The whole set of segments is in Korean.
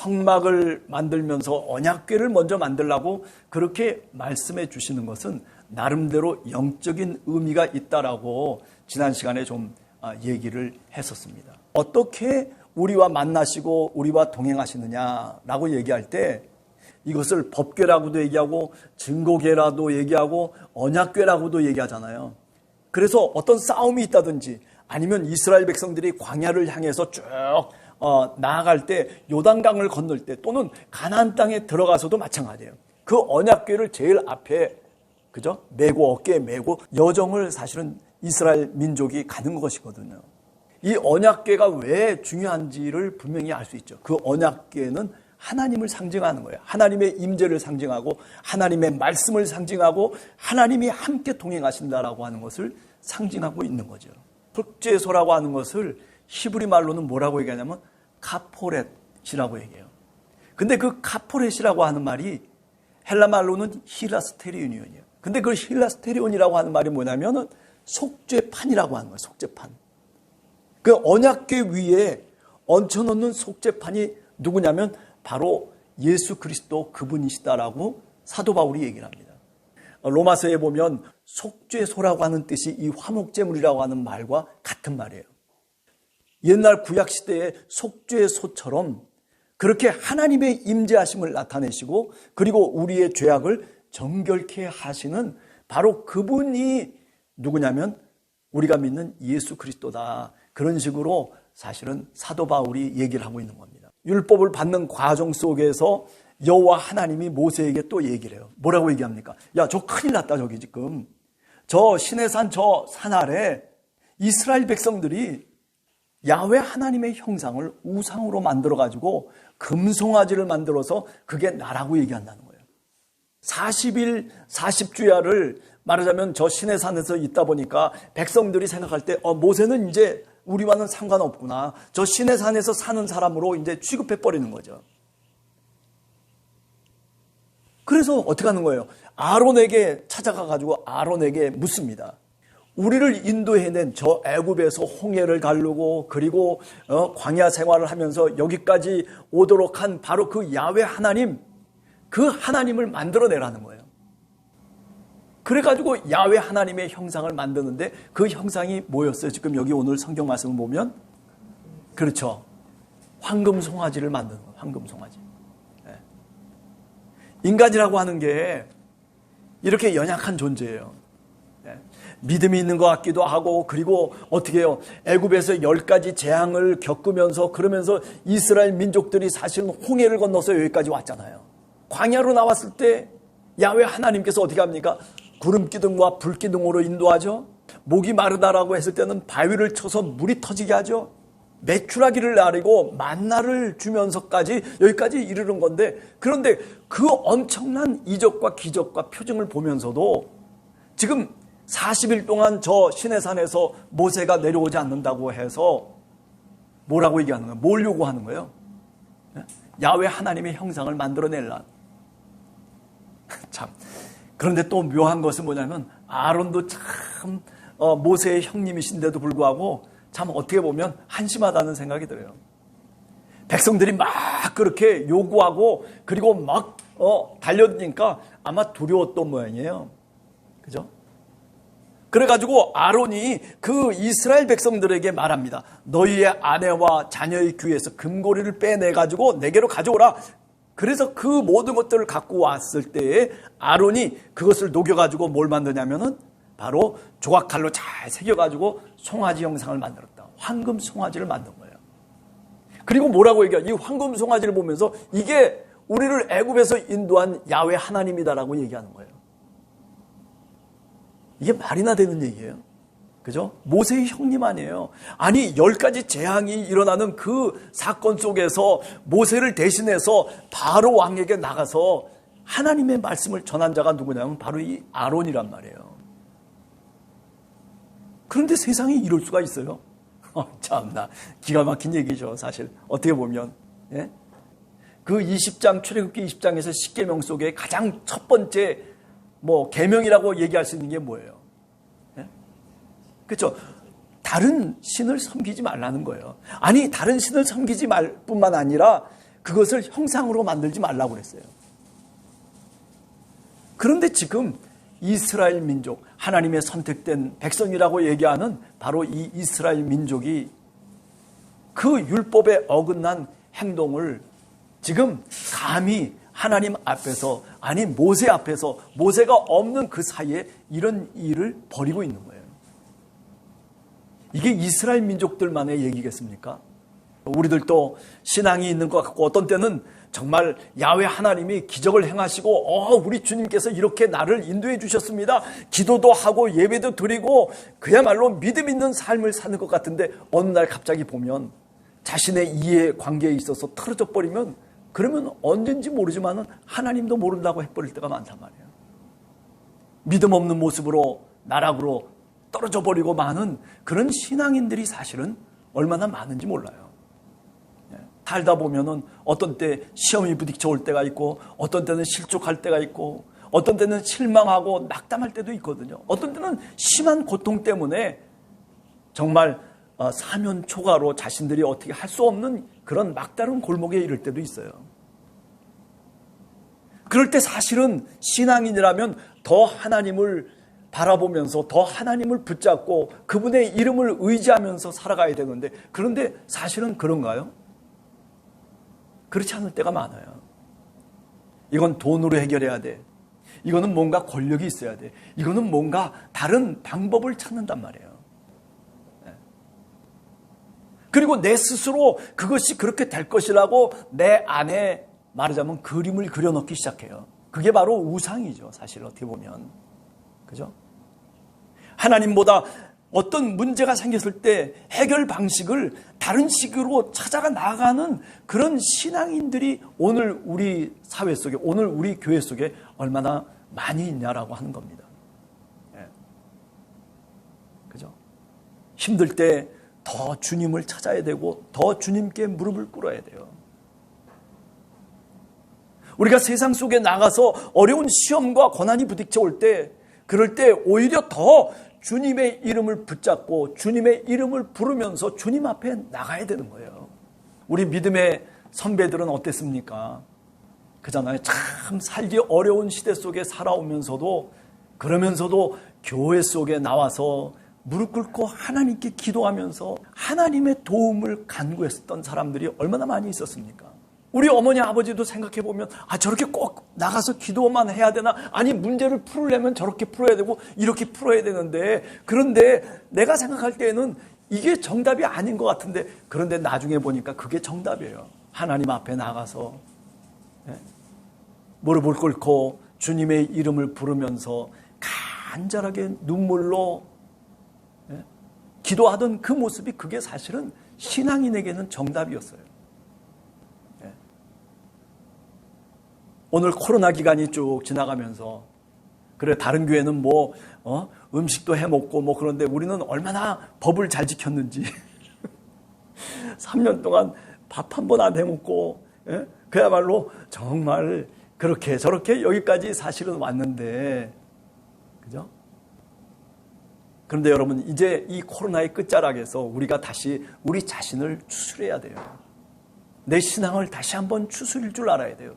성막을 만들면서 언약궤를 먼저 만들라고 그렇게 말씀해 주시는 것은 나름대로 영적인 의미가 있다라고 지난 시간에 좀 얘기를 했었습니다. 어떻게 우리와 만나시고 우리와 동행하시느냐라고 얘기할 때 이것을 법궤라고도 얘기하고 증거궤라도 얘기하고 언약궤라고도 얘기하잖아요. 그래서 어떤 싸움이 있다든지 아니면 이스라엘 백성들이 광야를 향해서 쭉 나아갈 때 요단강을 건널 때 또는 가나안 땅에 들어가서도 마찬가지예요. 그 언약궤를 제일 앞에 그죠? 메고 어깨에 메고 여정을 사실은 이스라엘 민족이 가는 것이거든요. 이 언약궤가 왜 중요한지를 분명히 알 수 있죠. 그 언약궤는 하나님을 상징하는 거예요. 하나님의 임재를 상징하고 하나님의 말씀을 상징하고 하나님이 함께 동행하신다라고 하는 것을 상징하고 있는 거죠. 속죄소라고 하는 것을 히브리 말로는 뭐라고 얘기하냐면 카포렛이라고 얘기해요. 근데 그 카포렛이라고 하는 말이 헬라 말로는 히라스테리온이에요. 근데 그 히라스테리온이라고 하는 말이 뭐냐면은 속죄판이라고 하는 거예요. 속죄판. 그 언약궤 위에 얹혀놓는 속죄판이 누구냐면 바로 예수 그리스도 그분이시다라고 사도 바울이 얘기를 합니다. 로마서에 보면 속죄소라고 하는 뜻이 이 화목제물이라고 하는 말과 같은 말이에요. 옛날 구약시대의 속죄소처럼 그렇게 하나님의 임재하심을 나타내시고 그리고 우리의 죄악을 정결케 하시는 바로 그분이 누구냐면 우리가 믿는 예수 그리스도다. 그런 식으로 사실은 사도 바울이 얘기를 하고 있는 겁니다. 율법을 받는 과정 속에서 여호와 하나님이 모세에게 또 얘기를 해요. 뭐라고 얘기합니까? 야, 저 큰일 났다 저기 지금. 저 시내산 저 산 아래 이스라엘 백성들이 야훼 하나님의 형상을 우상으로 만들어가지고 금송아지를 만들어서 그게 나라고 얘기한다는 거예요. 40일 40주야를 말하자면 저 시내산에서 있다 보니까 백성들이 생각할 때 모세는 이제 우리와는 상관없구나. 저 시내산에서 사는 사람으로 이제 취급해버리는 거죠. 그래서 어떻게 하는 거예요? 아론에게 찾아가가지고 아론에게 묻습니다. 우리를 인도해낸 저 애굽에서 홍해를 가르고 그리고 광야 생활을 하면서 여기까지 오도록 한 바로 그 야훼 하나님, 그 하나님을 만들어내라는 거예요. 그래가지고 야훼 하나님의 형상을 만드는데 그 형상이 뭐였어요? 지금 여기 오늘 성경 말씀을 보면 그렇죠. 황금 송아지를 만드는 거예요. 황금 송아지. 네. 인간이라고 하는 게 이렇게 연약한 존재예요. 네. 믿음이 있는 것 같기도 하고 그리고 어떻게 해요? 애굽에서 10가지 재앙을 겪으면서 그러면서 이스라엘 민족들이 사실은 홍해를 건너서 여기까지 왔잖아요. 광야로 나왔을 때 야훼 하나님께서 어떻게 합니까? 구름기둥과 불기둥으로 인도하죠. 목이 마르다라고 했을 때는 바위를 쳐서 물이 터지게 하죠. 메추라기를 나르고 만나를 주면서까지 여기까지 이르는 건데 그런데 그 엄청난 이적과 기적과 표징을 보면서도 지금 40일 동안 저 시내산에서 모세가 내려오지 않는다고 해서 뭐라고 얘기하는 거예요? 뭘 요구하는 거예요? 야훼 하나님의 형상을 만들어내라. 참. 그런데 또 묘한 것은 뭐냐면 아론도 참 모세의 형님이신데도 불구하고 참 어떻게 보면 한심하다는 생각이 들어요. 백성들이 막 그렇게 요구하고 그리고 막 달려드니까 아마 두려웠던 모양이에요. 그죠? 그래가지고 아론이 그 이스라엘 백성들에게 말합니다. 너희의 아내와 자녀의 귀에서 금고리를 빼내가지고 내게로 가져오라. 그래서 그 모든 것들을 갖고 왔을 때에 아론이 그것을 녹여가지고 뭘 만드냐면은 바로 조각칼로 잘 새겨가지고 송아지 형상을 만들었다. 황금 송아지를 만든 거예요. 그리고 뭐라고 얘기해요? 이 황금 송아지를 보면서 이게 우리를 애굽에서 인도한 야훼 하나님이다라고 얘기하는 거예요. 이게 말이나 되는 얘기예요. 그죠? 모세의 형님 아니에요. 아니 10가지 재앙이 일어나는 그 사건 속에서 모세를 대신해서 바로 왕에게 나가서 하나님의 말씀을 전한 자가 누구냐면 바로 이 아론이란 말이에요. 그런데 세상에 이럴 수가 있어요? 참나 기가 막힌 얘기죠. 사실 어떻게 보면 예? 그 20장 출애굽기 20장에서 10계명 속에 가장 첫 번째 계명이라고 얘기할 수 있는 게 뭐예요? 그렇죠? 다른 신을 섬기지 말라는 거예요. 아니 다른 신을 섬기지 말 뿐만 아니라 그것을 형상으로 만들지 말라고 그랬어요. 그런데 지금 이스라엘 민족, 하나님의 선택된 백성이라고 얘기하는 바로 이 이스라엘 민족이 그 율법에 어긋난 행동을 지금 감히 하나님 앞에서, 아니 모세 앞에서, 모세가 없는 그 사이에 이런 일을 벌이고 있는 거예요. 이게 이스라엘 민족들만의 얘기겠습니까? 우리들도 신앙이 있는 것 같고, 어떤 때는 정말 야훼 하나님이 기적을 행하시고 우리 주님께서 이렇게 나를 인도해 주셨습니다. 기도도 하고 예배도 드리고 그야말로 믿음 있는 삶을 사는 것 같은데, 어느 날 갑자기 보면 자신의 이해 관계에 있어서 틀어져 버리면, 그러면 언젠지 모르지만 하나님도 모른다고 해버릴 때가 많단 말이에요. 믿음 없는 모습으로, 나락으로 떨어져 버리고 마는 그런 신앙인들이 사실은 얼마나 많은지 몰라요. 살다 보면은 어떤 때 시험이 부딪혀 올 때가 있고, 어떤 때는 실족할 때가 있고, 어떤 때는 실망하고 낙담할 때도 있거든요. 어떤 때는 심한 고통 때문에 정말 사면 초가로 자신들이 어떻게 할 수 없는 그런 막다른 골목에 이를 때도 있어요. 그럴 때 사실은 신앙인이라면 더 하나님을 바라보면서, 더 하나님을 붙잡고 그분의 이름을 의지하면서 살아가야 되는데, 그런데 사실은 그런가요? 그렇지 않을 때가 많아요. 이건 돈으로 해결해야 돼. 이거는 뭔가 권력이 있어야 돼. 이거는 뭔가 다른 방법을 찾는단 말이에요. 그리고 내 스스로 그것이 그렇게 될 것이라고 내 안에 말하자면 그림을 그려놓기 시작해요. 그게 바로 우상이죠. 사실 어떻게 보면. 그죠? 하나님보다 어떤 문제가 생겼을 때 해결 방식을 다른 식으로 찾아가 나가는 그런 신앙인들이 오늘 우리 사회 속에, 오늘 우리 교회 속에 얼마나 많이 있냐라고 하는 겁니다. 예. 그죠? 힘들 때 더 주님을 찾아야 되고, 더 주님께 무릎을 꿇어야 돼요. 우리가 세상 속에 나가서 어려운 시험과 고난이 부딪혀 올 때, 그럴 때 오히려 더 주님의 이름을 붙잡고 주님의 이름을 부르면서 주님 앞에 나가야 되는 거예요. 우리 믿음의 선배들은 어땠습니까? 그잖아요. 참 살기 어려운 시대 속에 살아오면서도, 그러면서도 교회 속에 나와서 무릎 꿇고 하나님께 기도하면서 하나님의 도움을 간구했었던 사람들이 얼마나 많이 있었습니까? 우리 어머니 아버지도 생각해보면, 저렇게 꼭 나가서 기도만 해야 되나? 아니, 문제를 풀려면 저렇게 풀어야 되고 이렇게 풀어야 되는데, 그런데 내가 생각할 때에는 이게 정답이 아닌 것 같은데, 그런데 나중에 보니까 그게 정답이에요. 하나님 앞에 나가서 무릎을 꿇고 주님의 이름을 부르면서 간절하게 눈물로 기도하던 그 모습이, 그게 사실은 신앙인에게는 정답이었어요. 오늘 코로나 기간이 쭉 지나가면서, 그래 다른 교회는 음식도 해먹고 그런데 우리는 얼마나 법을 잘 지켰는지 3년 동안 밥 한 번 안 해먹고, 그야말로 정말 그렇게 저렇게 여기까지 사실은 왔는데, 그죠? 그런데 여러분, 이제 이 코로나의 끝자락에서 우리가 다시 우리 자신을 추스려야 돼요. 내 신앙을 다시 한번 추스릴 줄 알아야 돼요.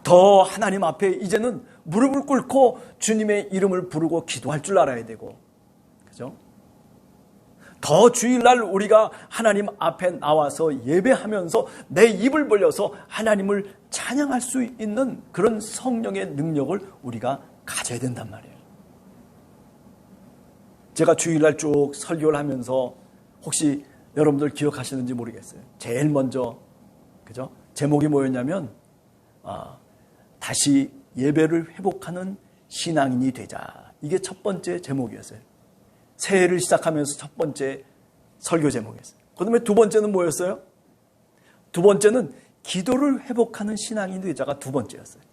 더 하나님 앞에 이제는 무릎을 꿇고 주님의 이름을 부르고 기도할 줄 알아야 되고, 그죠? 더 주일날 우리가 하나님 앞에 나와서 예배하면서 내 입을 벌려서 하나님을 찬양할 수 있는 그런 성령의 능력을 우리가 가져야 된단 말이에요. 제가 주일날 쭉 설교를 하면서 혹시 여러분들 기억하시는지 모르겠어요. 제일 먼저, 그죠? 제목이 뭐였냐면, 다시 예배를 회복하는 신앙인이 되자. 이게 첫 번째 제목이었어요. 새해를 시작하면서 첫 번째 설교 제목이었어요. 그 다음에 두 번째는 뭐였어요? 두 번째는 기도를 회복하는 신앙인이 되자가 두 번째였어요.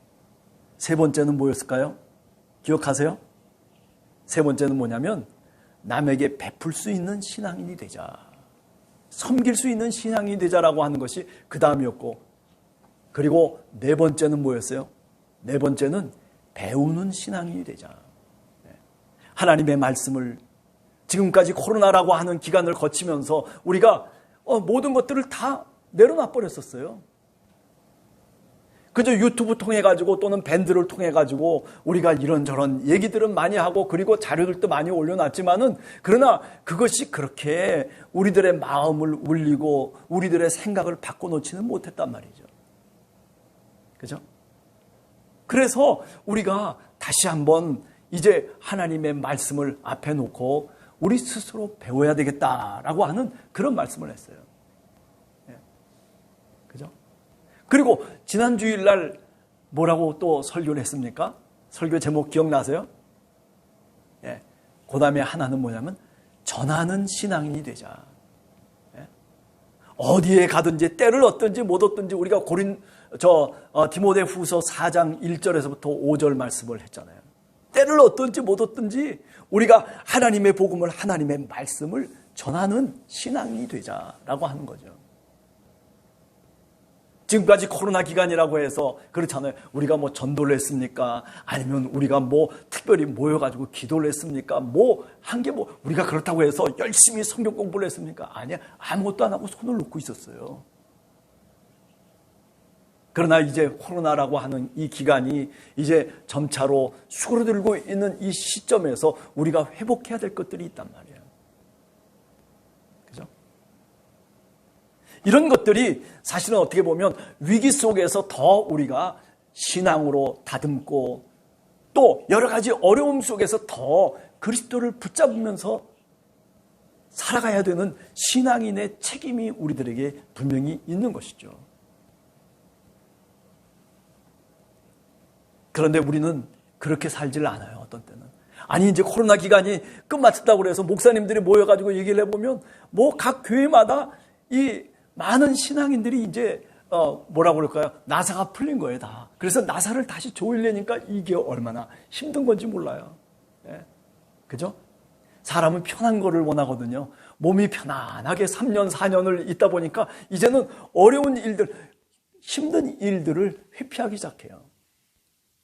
세 번째는 뭐였을까요? 기억하세요? 세 번째는 뭐냐면, 남에게 베풀 수 있는 신앙인이 되자. 섬길 수 있는 신앙인이 되자라고 하는 것이 그 다음이었고, 그리고 네 번째는 뭐였어요? 네 번째는 배우는 신앙인이 되자. 하나님의 말씀을 지금까지 코로나라고 하는 기간을 거치면서 우리가 모든 것들을 다 내려놔 버렸었어요. 그저 유튜브 통해 가지고 또는 밴드를 통해 가지고 우리가 이런저런 얘기들은 많이 하고 그리고 자료들도 많이 올려놨지만은 그러나 그것이 그렇게 우리들의 마음을 울리고 우리들의 생각을 바꿔놓지는 못했단 말이죠. 그죠? 그래서 우리가 다시 한번 이제 하나님의 말씀을 앞에 놓고 우리 스스로 배워야 되겠다라고 하는 그런 말씀을 했어요. 그죠? 그리고 지난 주일날 뭐라고 또 설교를 했습니까? 설교 제목 기억나세요? 예. 그 다음에 하나는 뭐냐면 전하는 신앙인이 되자. 예. 어디에 가든지 때를 얻든지 못 얻든지 우리가 디모데 후서 4장 1절에서부터 5절 말씀을 했잖아요. 때를 얻든지 못 얻든지 우리가 하나님의 복음을 하나님의 말씀을 전하는 신앙이 되자라고 하는 거죠. 지금까지 코로나 기간이라고 해서 그렇잖아요. 우리가 뭐 전도를 했습니까? 아니면 우리가 뭐 특별히 모여가지고 기도를 했습니까? 뭐 한 게 뭐 우리가 그렇다고 해서 열심히 성경 공부를 했습니까? 아니야. 아무것도 안 하고 손을 놓고 있었어요. 그러나 이제 코로나라고 하는 이 기간이 이제 점차로 수그러들고 있는 이 시점에서 우리가 회복해야 될 것들이 있단 말이에요. 그죠? 이런 것들이 사실은 어떻게 보면 위기 속에서 더 우리가 신앙으로 다듬고 또 여러 가지 어려움 속에서 더 그리스도를 붙잡으면서 살아가야 되는 신앙인의 책임이 우리들에게 분명히 있는 것이죠. 그런데 우리는 그렇게 살지를 않아요. 어떤 때는. 아니 이제 코로나 기간이 끝마쳤다고 해서 목사님들이 모여가지고 얘기를 해보면 뭐 각 교회마다 이 많은 신앙인들이 이제 뭐라고 그럴까요? 나사가 풀린 거예요 다. 그래서 나사를 다시 조이려니까 이게 얼마나 힘든 건지 몰라요. 예. 그죠? 사람은 편한 거를 원하거든요. 몸이 편안하게 3년 4년을 있다 보니까 이제는 어려운 일들, 힘든 일들을 회피하기 시작해요.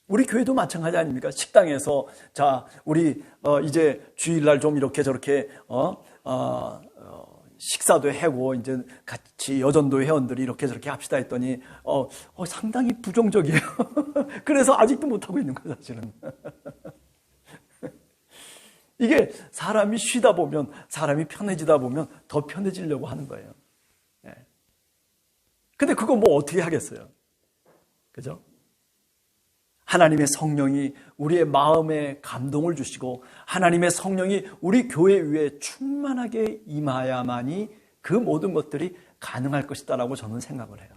우리 교회도 마찬가지 아닙니까? 식당에서 자 우리 이제 주일날 좀 이렇게 저렇게 식사도 하고 이제 같이 여전도 회원들이 이렇게 저렇게 합시다 했더니 상당히 부정적이에요. 그래서 아직도 못하고 있는 거예요 사실은. 이게 사람이 쉬다 보면 사람이 편해지다 보면 더 편해지려고 하는 거예요. 근데 그거 뭐 어떻게 하겠어요? 그죠? 하나님의 성령이 우리의 마음에 감동을 주시고 하나님의 성령이 우리 교회 위에 충만하게 임하야만이 그 모든 것들이 가능할 것이다라고 저는 생각을 해요.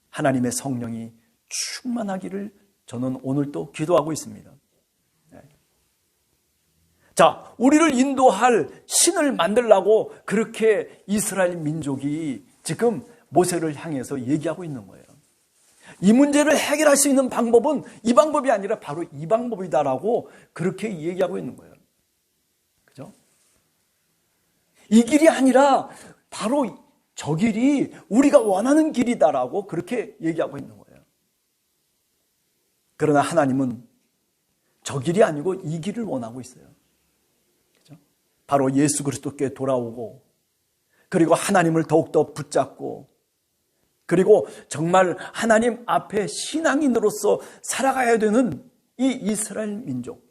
하나님의 성령이 충만하기를 저는 오늘도 기도하고 있습니다. 자, 우리를 인도할 신을 만들려고 그렇게 이스라엘 민족이 지금 모세를 향해서 얘기하고 있는 거예요. 이 문제를 해결할 수 있는 방법은 이 방법이 아니라 바로 이 방법이다라고 그렇게 얘기하고 있는 거예요. 그죠? 이 길이 아니라 바로 저 길이 우리가 원하는 길이다라고 그렇게 얘기하고 있는 거예요. 그러나 하나님은 저 길이 아니고 이 길을 원하고 있어요. 그죠? 바로 예수 그리스도께 돌아오고 그리고 하나님을 더욱더 붙잡고 그리고 정말 하나님 앞에 신앙인으로서 살아가야 되는 이 이스라엘 민족,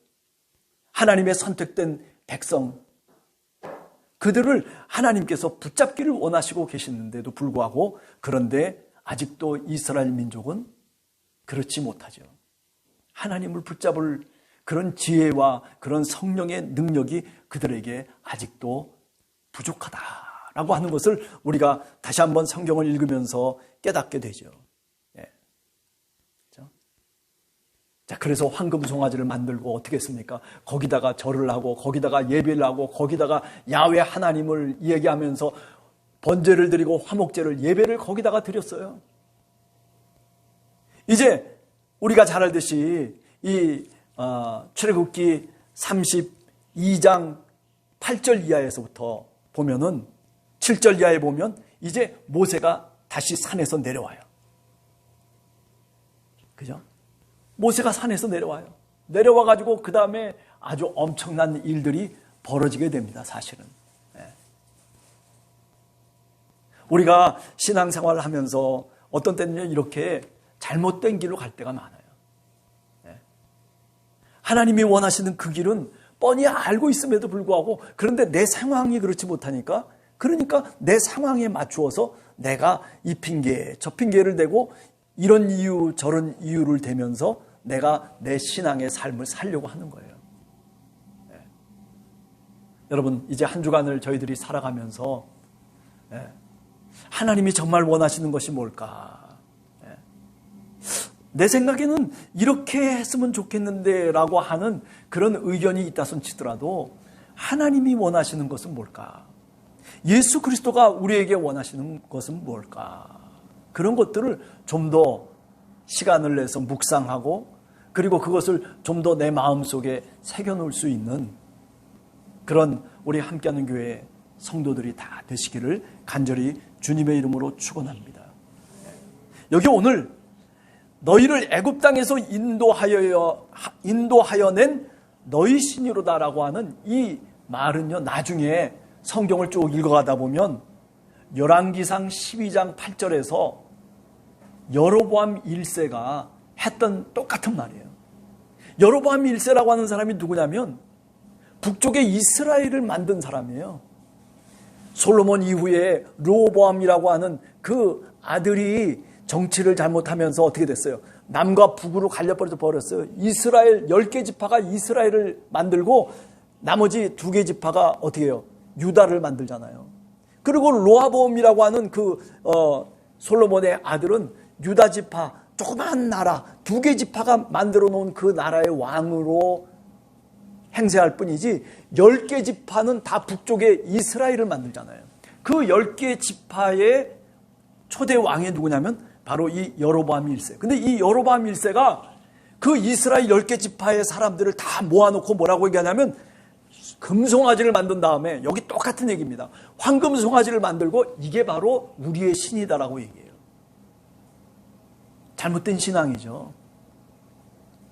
하나님의 선택된 백성, 그들을 하나님께서 붙잡기를 원하시고 계시는데도 불구하고 그런데 아직도 이스라엘 민족은 그렇지 못하죠. 하나님을 붙잡을 그런 지혜와 그런 성령의 능력이 그들에게 아직도 부족하다라고 하는 것을 우리가 다시 한번 성경을 읽으면서 깨닫게 되죠. 예. 그렇죠? 자, 그래서 황금 송아지를 만들고 어떻게 했습니까? 거기다가 절을 하고 거기다가 예배를 하고 거기다가 야훼 하나님을 얘기하면서 번제를 드리고 화목제를 예배를 거기다가 드렸어요. 이제 우리가 잘 알듯이 이 출애굽기 32장 8절 이하에서부터 보면은 7절 이하에 보면 이제 모세가 다시 산에서 내려와요. 그죠? 모세가 산에서 내려와요. 내려와가지고 그 다음에 아주 엄청난 일들이 벌어지게 됩니다. 사실은. 네. 우리가 신앙생활을 하면서 어떤 때는 이렇게 잘못된 길로 갈 때가 많아요. 하나님이 원하시는 그 길은 뻔히 알고 있음에도 불구하고 그런데 내 상황이 그렇지 못하니까 그러니까 내 상황에 맞추어서 내가 이 핑계 저 핑계를 대고 이런 이유 저런 이유를 대면서 내가 내 신앙의 삶을 살려고 하는 거예요. 여러분 이제 한 주간을 저희들이 살아가면서 하나님이 정말 원하시는 것이 뭘까? 내 생각에는 이렇게 했으면 좋겠는데 라고 하는 그런 의견이 있다 손 치더라도 하나님이 원하시는 것은 뭘까? 예수 그리스도가 우리에게 원하시는 것은 뭘까? 그런 것들을 좀 더 시간을 내서 묵상하고 그리고 그것을 좀 더 내 마음속에 새겨놓을 수 있는 그런 우리 함께하는 교회 성도들이 다 되시기를 간절히 주님의 이름으로 축원합니다. 여기 오늘 너희를 애굽 땅에서 인도하여 낸 너희 신이로다라고 하는 이 말은요, 나중에 성경을 쭉 읽어가다 보면 열왕기상 12장 8절에서 여로보암 1세가 했던 똑같은 말이에요. 여로보암 1세라고 하는 사람이 누구냐면 북쪽에 이스라엘을 만든 사람이에요. 솔로몬 이후에 르호보암이라고 하는 그 아들이 정치를 잘못하면서 어떻게 됐어요? 남과 북으로 갈려버렸어요. 이스라엘 10개 지파가 이스라엘을 만들고 나머지 2개 지파가 어떻게 해요? 유다를 만들잖아요. 그리고 로하보암이라고 하는 솔로몬의 아들은 유다 지파, 조그만 나라 2개 지파가 만들어 놓은 그 나라의 왕으로 행세할 뿐이지 10개 지파는 다 북쪽에 이스라엘을 만들잖아요. 그 10개 지파의 초대 왕이 누구냐면 바로 이 여로보암 1세. 근데 이 여로보암 1세가 그 이스라엘 10개 지파의 사람들을 다 모아놓고 뭐라고 얘기하냐면 금송아지를 만든 다음에 여기 똑같은 얘기입니다. 황금 송아지를 만들고 이게 바로 우리의 신이다라고 얘기해요. 잘못된 신앙이죠.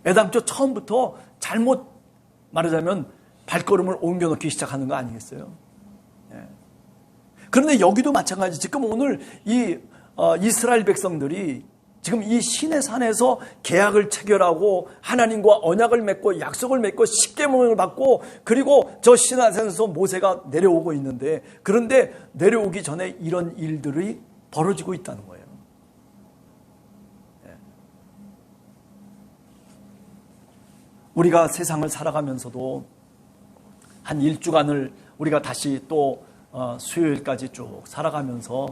애당초 처음부터 잘못 말하자면 발걸음을 옮겨놓기 시작하는 거 아니겠어요? 그런데 여기도 마찬가지. 지금 오늘 이 이스라엘 백성들이 지금 이 신의 산에서 계약을 체결하고 하나님과 언약을 맺고 약속을 맺고 십계명을 받고 그리고 저 신의 산에서 모세가 내려오고 있는데 그런데 내려오기 전에 이런 일들이 벌어지고 있다는 거예요. 우리가 세상을 살아가면서도 한 1주간을 우리가 다시 또 수요일까지 쭉 살아가면서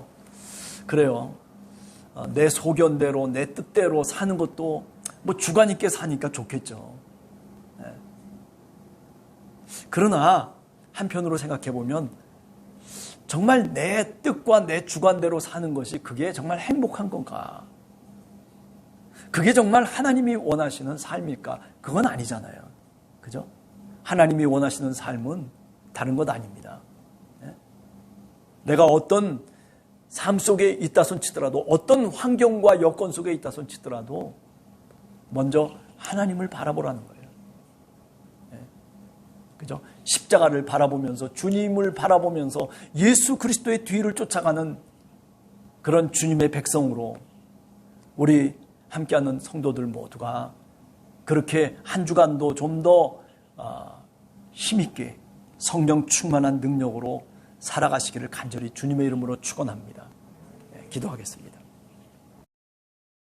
그래요. 내 소견대로 내 뜻대로 사는 것도 뭐 주관 있게 사니까 좋겠죠. 그러나 한편으로 생각해 보면 정말 내 뜻과 내 주관대로 사는 것이 그게 정말 행복한 건가? 그게 정말 하나님이 원하시는 삶일까? 그건 아니잖아요. 그죠? 하나님이 원하시는 삶은 다른 것 아닙니다. 내가 어떤 삶 속에 있다 손 치더라도 어떤 환경과 여건 속에 있다 손 치더라도 먼저 하나님을 바라보라는 거예요. 그죠? 십자가를 바라보면서 주님을 바라보면서 예수 그리스도의 뒤를 쫓아가는 그런 주님의 백성으로 우리 함께하는 성도들 모두가 그렇게 한 주간도 좀 더 힘있게 성령 충만한 능력으로 살아가시기를 간절히 주님의 이름으로 축원합니다. 기도하겠습니다.